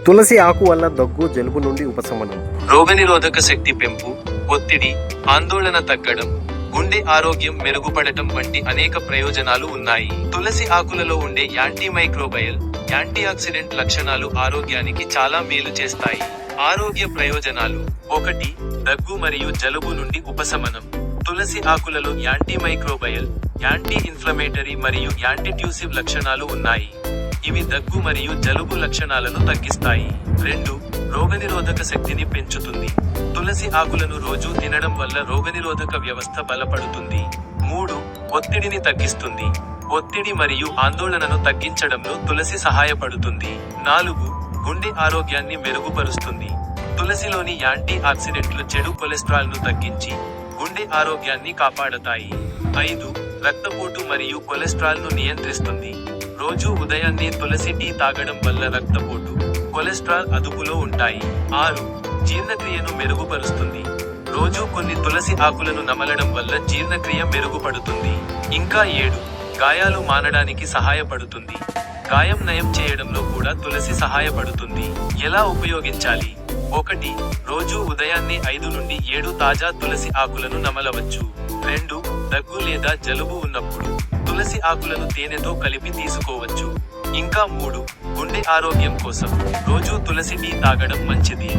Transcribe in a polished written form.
తులసి ఆకు వల్ల దగ్గు, జలుబు నుండి ఉపశమనం. రోగనిరోధక శక్తి పెంపు, ఒత్తిడి, ఆందోళన తగ్గడం, గుండె ఆరోగ్యం మెరుగుపడటం వంటి అనేక ప్రయోజనాలు ఉన్నాయి. తులసి ఆకులలో ఉండే యాంటీమైక్రోబయల్, యాంటీఆక్సిడెంట్ లక్షణాలు ఆరోగ్యానికి చాలా మేలు చేస్తాయి. ఆరోగ్య ప్రయోజనాలు: 1. దగ్గు మరియు జలుబు నుండి ఉపశమనం. తులసి ఆకులలో యాంటీమైక్రోబయల్, యాంటీ ఇన్ఫ్లమేటరీ మరియు యాంటీట్యూసివ్ లక్షణాలు ఉన్నాయి. ఇవి దగ్గు మరియు జలుబు లక్షణాలను తగ్గిస్తాయి. 2. రోగనిరోధక శక్తిని పెంచుతుంది. తులసి ఆకులను రోజు తినడం వల్ల రోగనిరోధక వ్యవస్థ బలపడుతుంది. 3. ఒత్తిడిని తగ్గిస్తుంది. ఒత్తిడి మరియు ఆందోళనను తగ్గించడంలో తులసి సహాయపడుతుంది. 4. గుండె ఆరోగ్యాన్ని మెరుగుపరుస్తుంది. తులసిలోని యాంటీ ఆక్సిడెంట్లు చెడు కొలెస్ట్రాల్ను తగ్గించి గుండె ఆరోగ్యాన్ని కాపాడతాయి. 5. రక్తపోటు మరియు కొలెస్ట్రాల్ను నియంత్రిస్తుంది. రోజు ఉదయాన్నే తులసి టీ తాగడం వల్ల రక్తపోటు, కొలెస్ట్రాల్ అదుపులో ఉంటాయి. 6. జీర్ణక్రియను మెరుగుపరుస్తుంది. రోజు కొన్ని తులసి ఆకులను నమలడం వల్ల జీర్ణక్రియ మెరుగుపడుతుంది. ఇంకా 7. గాయాలు మానడానికి సహాయపడుతుంది. గాయం నయం చేయడంలో కూడా తులసి సహాయపడుతుంది. ఎలా ఉపయోగించాలి? 1. రోజు ఉదయాన్నే 5 నుండి 7 తాజా తులసి ఆకులను నమలవచ్చు. 2. దగ్గు లేదా జలుబు ఉన్నప్పుడు తులసి ఆకులను తేనెతో కలిపి తీసుకోవచ్చు. ఇంకా 3. గుండె ఆరోగ్యం కోసం రోజు తులసి టీ తాగడం మంచిది.